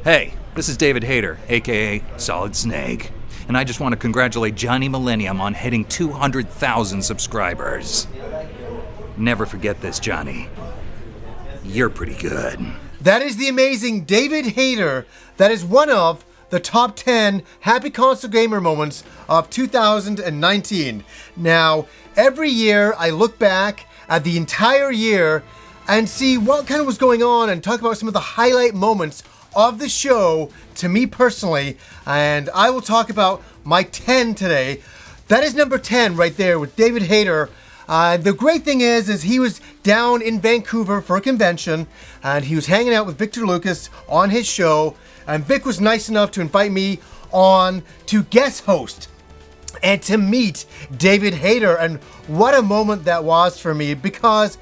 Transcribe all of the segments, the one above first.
Hey, this is David Hayter, aka Solid Snake, and I just want to congratulate Johnny Millenium on hitting 200,000 subscribers. Never forget this, Johnny. You're pretty good. That is the amazing David Hayter. That is one of the top 10 happy console gamer moments of 2019. Now, every year I look back at the entire year and see what kind of was going on and talk about some of the highlight moments of the show to me personally, and I will talk about my 10 today. That is number 10 right there with David Hayter. The great thing is he was down in Vancouver for a convention, and he was hanging out with Victor Lucas on his show, and Vic was nice enough to invite me on to guest host and to meet David Hayter, and what a moment that was for me, because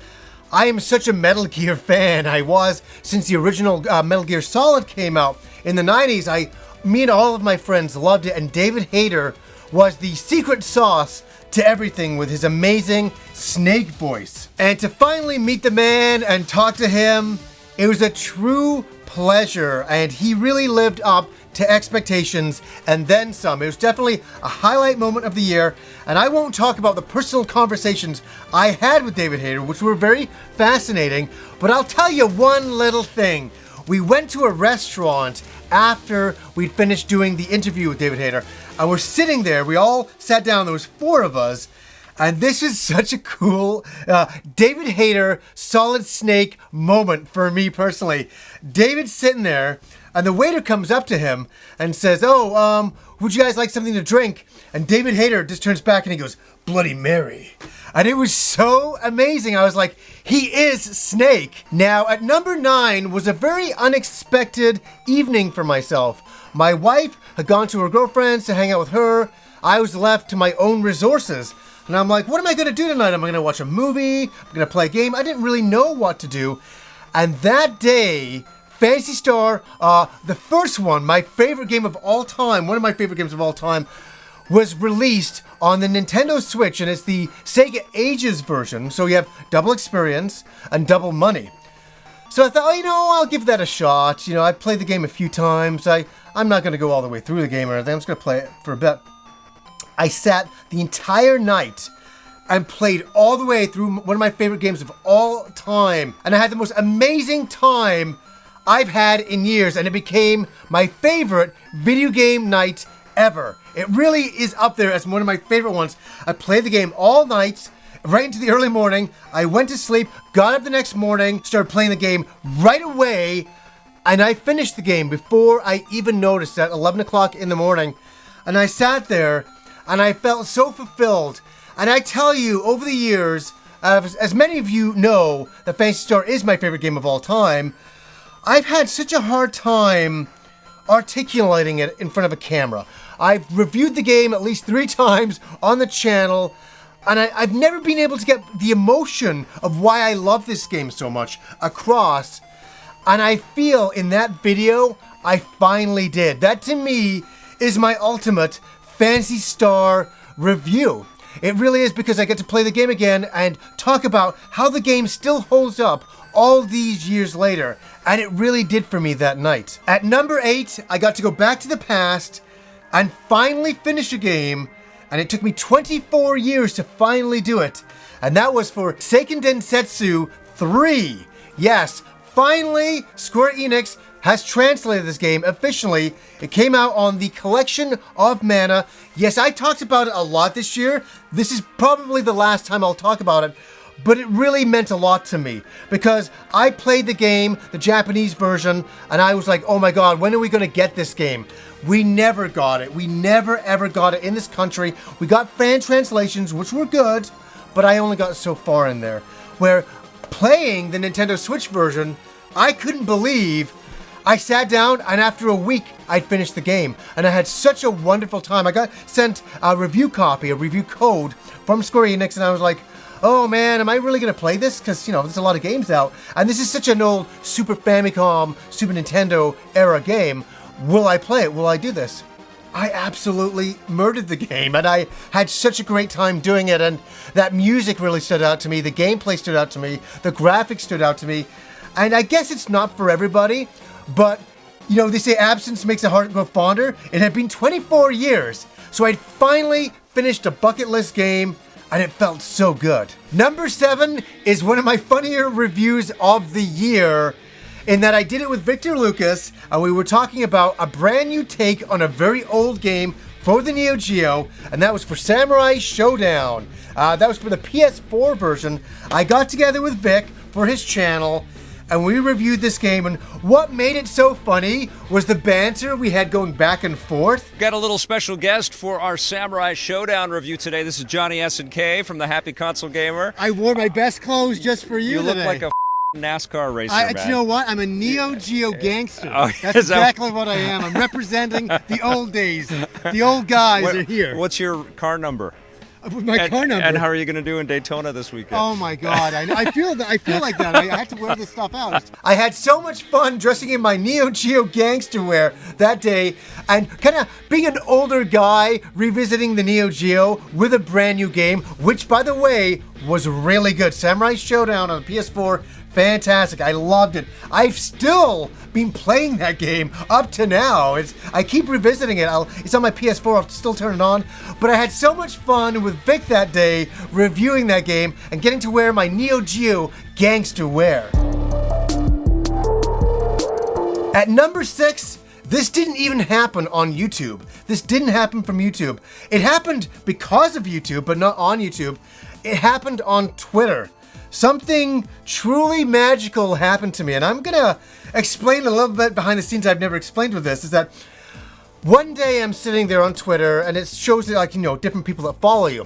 I am such a Metal Gear fan. I was since the original Metal Gear Solid came out in the 90s. Me and all of my friends loved it, and David Hayter was the secret sauce to everything with his amazing Snake voice. And to finally meet the man and talk to him, it was a true pleasure, and he really lived up to expectations and then some. It was definitely a highlight moment of the year, and I won't talk about the personal conversations I had with David Hayter, which were very fascinating, but I'll tell you one little thing. We went to a restaurant after we'd finished doing the interview with David Hayter, and we're sitting there. We all sat down. There was 4 of us, and this is such a cool David Hayter Solid Snake moment for me personally. David's sitting there, and the waiter comes up to him and says, would you guys like something to drink? And David Hayter just turns back and he goes, Bloody Mary. And it was so amazing. I was like, he is Snake. Now, at number 9 was a very unexpected evening for myself. My wife had gone to her girlfriend's to hang out with her. I was left to my own resources. And I'm like, what am I going to do tonight? Am I going to watch a movie? I'm going to play a game? I didn't really know what to do. And that day, Phantasy Star, the first one, my favorite game of all time, one of my favorite games of all time, was released on the Nintendo Switch, and it's the Sega Ages version, so you have double experience and double money. So I thought, I'll give that a shot. I've played the game a few times. I'm not going to go all the way through the game or anything. I'm just going to play it for a bit. I sat the entire night and played all the way through one of my favorite games of all time, and I had the most amazing time I've had in years, and it became my favorite video game night ever. It really is up there as one of my favorite ones. I played the game all night, right into the early morning. I went to sleep, got up the next morning, started playing the game right away, and I finished the game before I even noticed at 11 o'clock in the morning. And I sat there, and I felt so fulfilled. And I tell you, over the years, as many of you know, that Phantasy Star is my favorite game of all time, I've had such a hard time articulating it in front of a camera. I've reviewed the game at least 3 times on the channel, and I've never been able to get the emotion of why I love this game so much across. And I feel in that video, I finally did. That to me is my ultimate Phantasy Star review. It really is, because I get to play the game again and talk about how the game still holds up all these years later. And it really did for me that night. At number 8, I got to go back to the past and finally finish a game, and it took me 24 years to finally do it. And that was for Seiken Densetsu 3. Yes, finally, Square Enix has translated this game officially. It came out on the Collection of Mana. Yes, I talked about it a lot this year. This is probably the last time I'll talk about it, but it really meant a lot to me, because I played the game, the Japanese version, and I was like, oh my god, when are we going to get this game? We never got it. We never ever got it in this country. We got fan translations, which were good, but I only got so far in there. Where playing the Nintendo Switch version, I couldn't believe I sat down, and after a week, I'd finished the game. And I had such a wonderful time. I got sent a review copy, a review code from Square Enix, and I was like, oh man, am I really going to play this? Because, there's a lot of games out. And this is such an old Super Famicom, Super Nintendo era game. Will I play it? Will I do this? I absolutely murdered the game, and I had such a great time doing it, and that music really stood out to me, the gameplay stood out to me, the graphics stood out to me, and I guess it's not for everybody, but You know, they say absence makes the heart grow fonder. It had been 24 years, so I'd finally finished a bucket list game, and it felt so good. Number 7 is one of my funnier reviews of the year, in that I did it with Victor Lucas, and we were talking about a brand new take on a very old game for the Neo Geo, and that was for Samurai Showdown. That was for the PS4 version. I got together with Vic for his channel, and we reviewed this game, and what made it so funny was the banter we had going back and forth. Got a little special guest for our Samurai Showdown review today. This is Johnny S&K from the Happy Console Gamer. I wore my best clothes just for you today. You look like a NASCAR racer, man. You know what? I'm a Neo Geo gangster. Oh, That's exactly what I am. I'm representing the old days. The old guys are here. What's your car number? My car number. And how are you going to do in Daytona this weekend? Oh my God! I feel like that. I have to wear this stuff out. I had so much fun dressing in my Neo Geo gangster wear that day, and kind of being an older guy revisiting the Neo Geo with a brand new game, which, by the way, was really good. Samurai Showdown on the PS4. Fantastic. I loved it. I've still been playing that game up to now. I keep revisiting it. It's on my PS4. I'll still turn it on. But I had so much fun with Vic that day reviewing that game and getting to wear my Neo Geo gangster wear. At number 6, this didn't even happen on YouTube. This didn't happen from YouTube. It happened because of YouTube, but not on YouTube. It happened on Twitter. Something truly magical happened to me, and I'm gonna explain a little bit behind the scenes I've never explained with this, is that one day I'm sitting there on Twitter, and it shows that, like, you know, different people that follow you.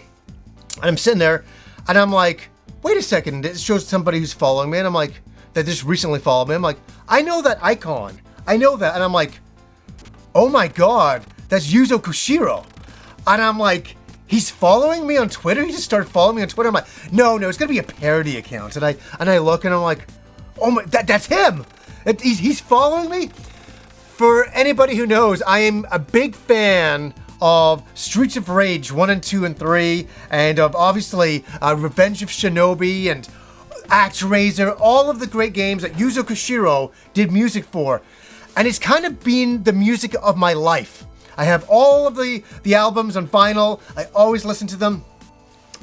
And I'm sitting there, and I'm like, wait a second, it shows somebody who's following me, and I'm like, that just recently followed me. I'm like, I know that icon. I know that. And I'm like, oh my God, that's Yuzo Koshiro. And I'm like, he's following me on Twitter? He just started following me on Twitter? I'm like, no, it's gonna be a parody account. And I look and I'm like, oh my, that's him. He's following me? For anybody who knows, I am a big fan of Streets of Rage 1 and 2 and 3, and of obviously Revenge of Shinobi and ActRaiser, all of the great games that Yuzo Koshiro did music for. And it's kind of been the music of my life. I have all of the albums on vinyl. I always listen to them.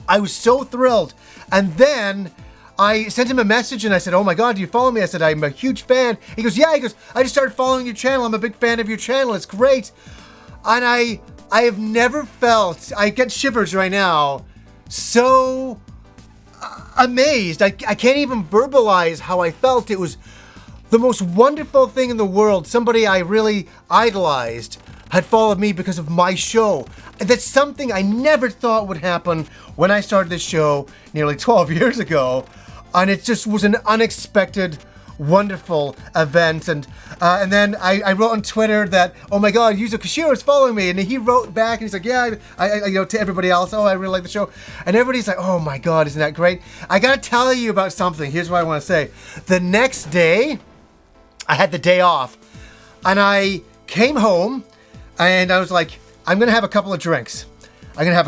I was so thrilled. And then I sent him a message and I said, oh my God, do you follow me? I said, I'm a huge fan. He goes, yeah. He goes, I just started following your channel. I'm a big fan of your channel. It's great. And I have never felt, I get shivers right now, so amazed. I can't even verbalize how I felt. It was the most wonderful thing in the world. Somebody I really idolized had followed me because of my show. And that's something I never thought would happen when I started this show nearly 12 years ago. And it just was an unexpected, wonderful event. And then I wrote on Twitter that, oh my God, Yuzo Koshiro is following me. And he wrote back and he's like, yeah, I you know, to everybody else, oh, I really like the show. And everybody's like, oh my God, isn't that great? I gotta tell you about something. Here's what I wanna say. The next day, I had the day off. And I came home and I was like, I'm gonna have a couple of drinks. I'm gonna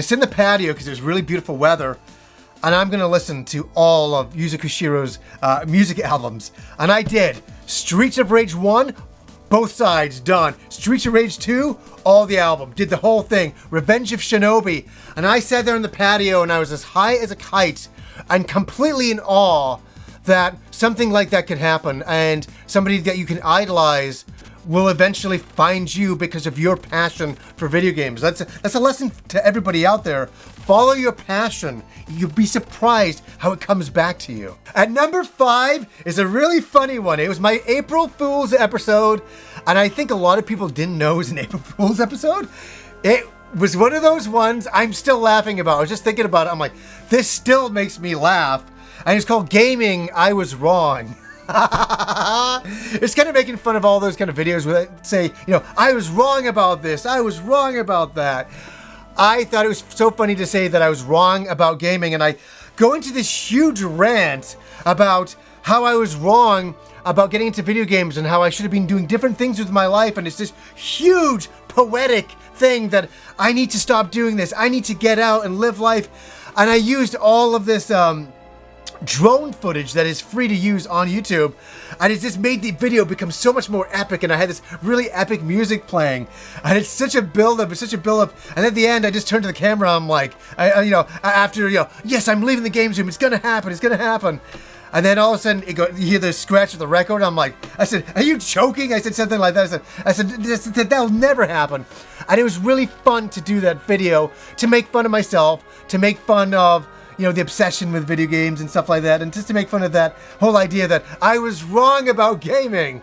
sit in the patio because there's really beautiful weather. And I'm gonna listen to all of Yuzo Koshiro's music albums. And I did. Streets of Rage 1, both sides done. Streets of Rage 2, all the album. Did the whole thing. Revenge of Shinobi. And I sat there in the patio and I was as high as a kite and completely in awe that something like that could happen. And somebody that you can idolize will eventually find you because of your passion for video games. That's a lesson to everybody out there. Follow your passion. You'll be surprised how it comes back to you. At number 5 is a really funny one. It was my April Fool's episode, and I think a lot of people didn't know it was an April Fool's episode. It was one of those ones I'm still laughing about. I was just thinking about it. I'm like, this still makes me laugh. And it's called Gaming I Was Wrong. It's kind of making fun of all those kind of videos where they say, you know, I was wrong about this, I was wrong about that. I thought it was so funny to say that I was wrong about gaming, and I go into this huge rant about how I was wrong about getting into video games and how I should have been doing different things with my life, and it's this huge poetic thing that I need to stop doing this, I need to get out and live life. And I used all of this drone footage that is free to use on YouTube, and it just made the video become so much more epic, and I had this really epic music playing, and it's such a build-up, and at the end I just turned to the camera, I'm like, after, yes, I'm leaving the games room, it's gonna happen. And then all of a sudden, you hear the scratch of the record. I'm like, I said, are you joking? I said something like that. I said, that'll never happen. And it was really fun to do that video, to make fun of myself, to make fun of, the obsession with video games and stuff like that, and just to make fun of that whole idea that I was wrong about gaming.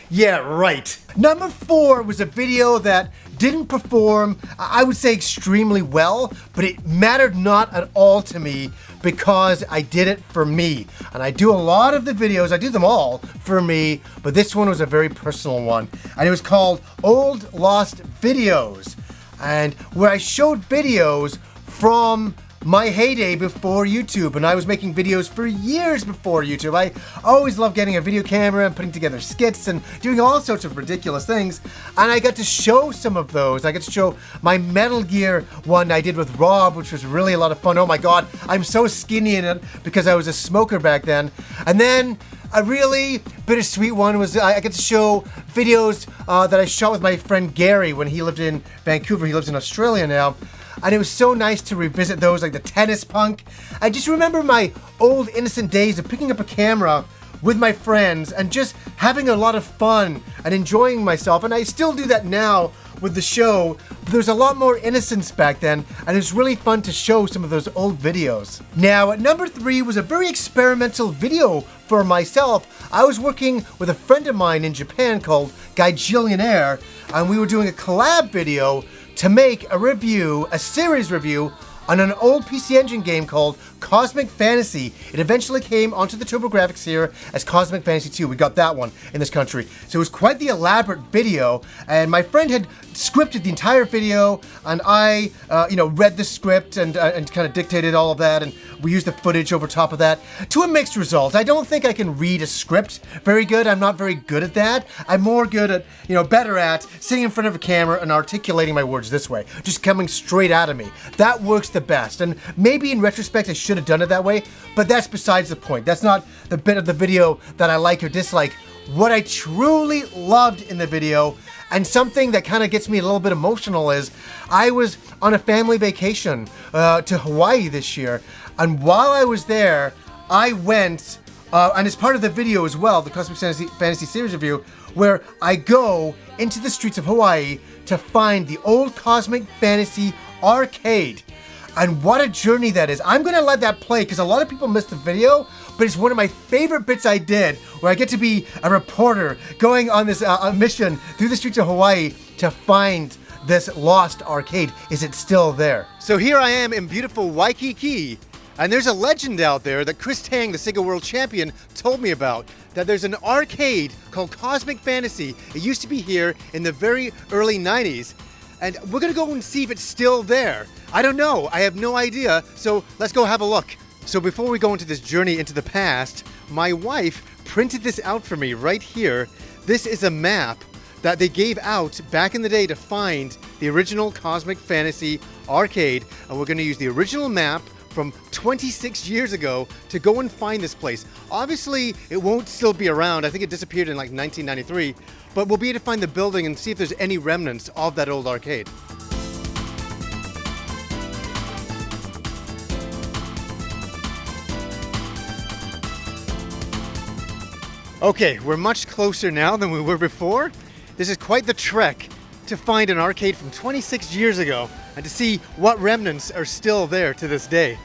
Yeah, right. Number 4 was a video that didn't perform, I would say, extremely well, but it mattered not at all to me because I did it for me. And I do a lot of the videos, I do them all for me, but this one was a very personal one. And it was called Old Lost Videos, and where I showed videos from my heyday before YouTube, and I was making videos for years before YouTube. I always loved getting a video camera and putting together skits and doing all sorts of ridiculous things, and I got to show some of those. I got to show my Metal Gear one I did with Rob, which was really a lot of fun. Oh my god, I'm so skinny in it because I was a smoker back then. And then a really bittersweet one was I get to show videos that I shot with my friend Gary when he lived in Vancouver. He lives in Australia now. And it was so nice to revisit those, like the tennis punk. I just remember my old innocent days of picking up a camera with my friends and just having a lot of fun and enjoying myself. And I still do that now with the show. But there's a lot more innocence back then, and it's really fun to show some of those old videos. Now, at number 3 was a very experimental video for myself. I was working with a friend of mine in Japan called Gaijillionaire, and we were doing a collab video to make a series review on an old PC Engine game called Cosmic Fantasy. It eventually came onto the TurboGrafx here as Cosmic Fantasy 2. We got that one in this country. So it was quite the elaborate video, and my friend had scripted the entire video, and I, read the script and kind of dictated all of that, and we used the footage over top of that to a mixed result. I don't think I can read a script very good. I'm not very good at that. I'm more good at, better at sitting in front of a camera and articulating my words this way, just coming straight out of me. That works the best, and maybe in retrospect I should have done it that way, but that's besides the point. That's not the bit of the video that I like or dislike. What I truly loved in the video, and something that kind of gets me a little bit emotional, is I was on a family vacation to Hawaii this year, and while I was there, I went, and it's part of the video as well, the Cosmic Fantasy series review, where I go into the streets of Hawaii to find the old Cosmic Fantasy arcade. And what a journey that is. I'm gonna let that play because a lot of people missed the video, but it's one of my favorite bits I did, where I get to be a reporter going on this mission through the streets of Hawaii to find this lost arcade. Is it still there? So here I am in beautiful Waikiki, and there's a legend out there that Chris Tang, the Sega World Champion, told me about, that there's an arcade called Cosmic Fantasy. It used to be here in the very early 90s. And we're gonna go and see if it's still there. I don't know, I have no idea, so let's go have a look. So before we go into this journey into the past, my wife printed this out for me right here. This is a map that they gave out back in the day to find the original Cosmic Fantasy arcade, and we're gonna use the original map from 26 years ago to go and find this place. Obviously, it won't still be around. I think it disappeared in like 1993, but we'll be able to find the building and see if there's any remnants of that old arcade. Okay, we're much closer now than we were before. This is quite the trek to find an arcade from 26 years ago and to see what remnants are still there to this day.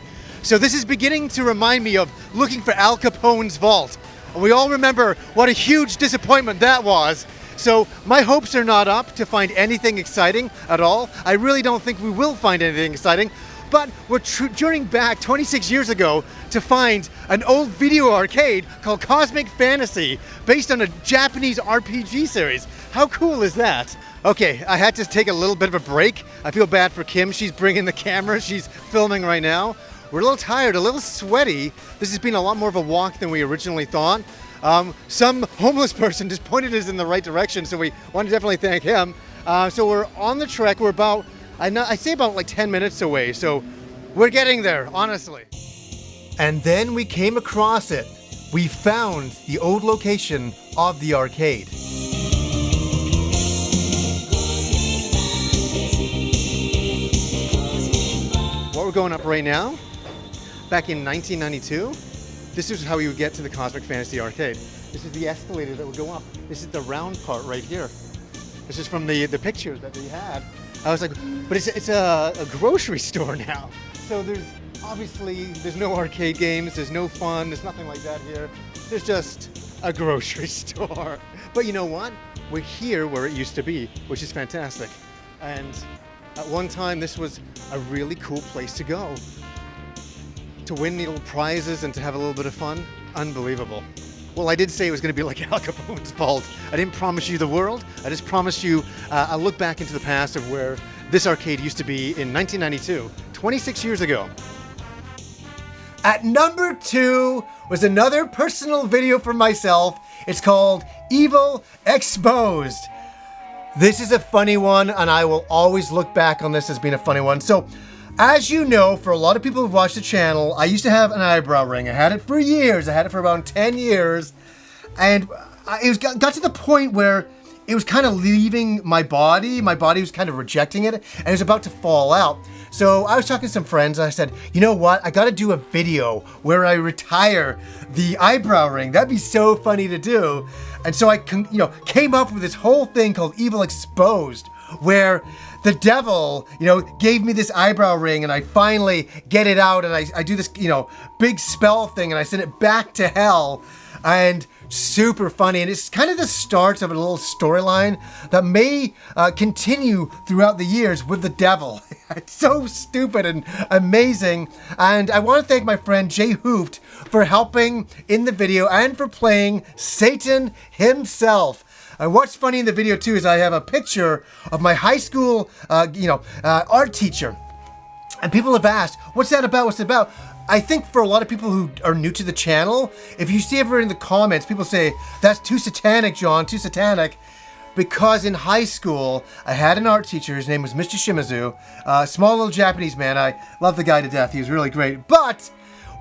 So this is beginning to remind me of looking for Al Capone's vault. And we all remember what a huge disappointment that was. So my hopes are not up to find anything exciting at all. I really don't think we will find anything exciting. But we're journeying back 26 years ago to find an old video arcade called Cosmic Fantasy, based on a Japanese RPG series. How cool is that? Okay, I had to take a little bit of a break. I feel bad for Kim. She's bringing the camera. She's filming right now. We're a little tired, a little sweaty. This has been a lot more of a walk than we originally thought. Some homeless person just pointed us in the right direction, so we want to definitely thank him. So we're on the trek. We're about, I say about like 10 minutes away, so we're getting there, honestly. And then we came across it. We found the old location of the arcade. What we're going up right now, back in 1992, this is how we would get to the Cosmic Fantasy Arcade. This is the escalator that would go up. This is the round part right here. This is from the pictures that they had. I was like, but it's a grocery store now. So there's no arcade games, there's no fun, there's nothing like that here. There's just a grocery store. But you know what? We're here where it used to be, which is fantastic. And at one time, this was a really cool place to go. To win little prizes and to have a little bit of fun, unbelievable. Well, I did say it was going to be like Al Capone's vault. I didn't promise you the world. I just promised you a look back into the past of where this arcade used to be in 1992, 26 years ago. At number 2 was another personal video for myself. It's called Evil Exposed. This is a funny one, and I will always look back on this as being a funny one. So, as you know, for a lot of people who've watched the channel, I used to have an eyebrow ring. I had it for years. I had it for about 10 years. And it got to the point where it was kind of leaving my body. My body was kind of rejecting it, and it was about to fall out. So I was talking to some friends, and I said, you know what? I got to do a video where I retire the eyebrow ring. That'd be so funny to do. And so I came up with this whole thing called Evil Exposed, where the devil, gave me this eyebrow ring, and I finally get it out, and I do this, big spell thing, and I send it back to hell. And super funny, and it's kind of the start of a little storyline that may continue throughout the years with the devil. It's so stupid and amazing, and I want to thank my friend Jay Hooft for helping in the video and for playing Satan himself. And what's funny in the video too is I have a picture of my high school art teacher, and people have asked, what's that about? What's it about? I think for a lot of people who are new to the channel, if you see ever in the comments, people say, that's too satanic, John, too satanic. Because in high school, I had an art teacher, his name was Mr. Shimizu, a small little Japanese man. I love the guy to death, he was really great. But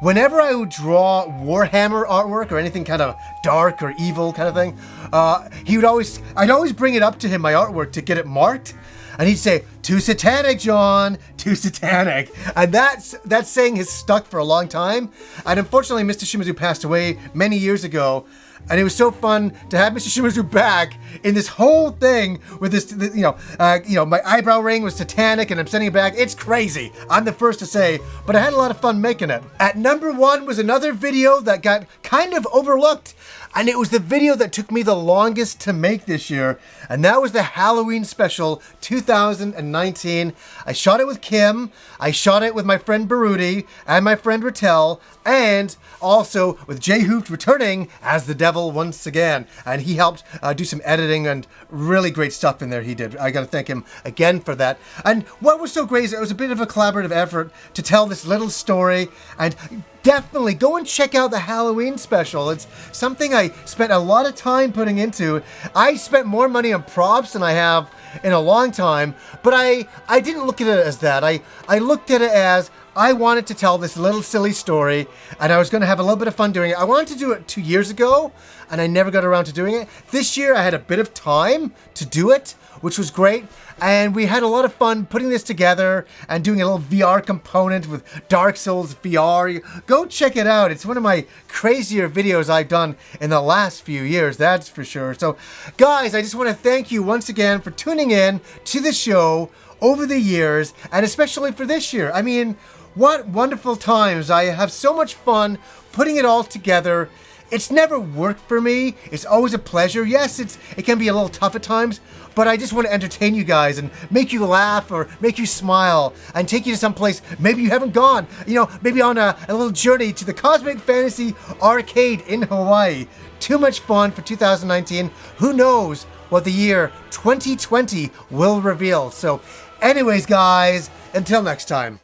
whenever I would draw Warhammer artwork or anything kind of dark or evil kind of thing, I'd always bring it up to him, my artwork, to get it marked. And he'd say, too satanic, John, too satanic. And that saying has stuck for a long time. And unfortunately, Mr. Shimizu passed away many years ago. And it was so fun to have Mr. Shimizu back in this whole thing with this, my eyebrow ring was satanic and I'm sending it back. It's crazy. I'm the first to say, but I had a lot of fun making it. At number 1 was another video that got kind of overlooked. And it was the video that took me the longest to make this year. And that was the Halloween special 2019. I shot it with Kim. I shot it with my friend Baruti and my friend Rattel. And also with Jay Hooft returning as the devil once again. And he helped do some editing and really great stuff in there he did. I got to thank him again for that. And what was so great is it was a bit of a collaborative effort to tell this little story. And definitely go and check out the Halloween special. It's something I spent a lot of time putting into. I spent more money on props than I have in a long time, but I didn't look at it as that. I looked at it as I wanted to tell this little silly story, and I was going to have a little bit of fun doing it. I wanted to do it 2 years ago, and I never got around to doing it. This year, I had a bit of time to do it, which was great. And we had a lot of fun putting this together and doing a little VR component with Dark Souls VR. Go check it out. It's one of my crazier videos I've done in the last few years, that's for sure. So, guys, I just want to thank you once again for tuning in to the show over the years, and especially for this year. I mean, what wonderful times. I have so much fun putting it all together. It's never worked for me. It's always a pleasure. Yes, it can be a little tough at times, but I just want to entertain you guys and make you laugh or make you smile and take you to some place maybe you haven't gone. Maybe on a little journey to the Cosmic Fantasy Arcade in Hawaii. Too much fun for 2019. Who knows what the year 2020 will reveal. So anyways, guys, until next time.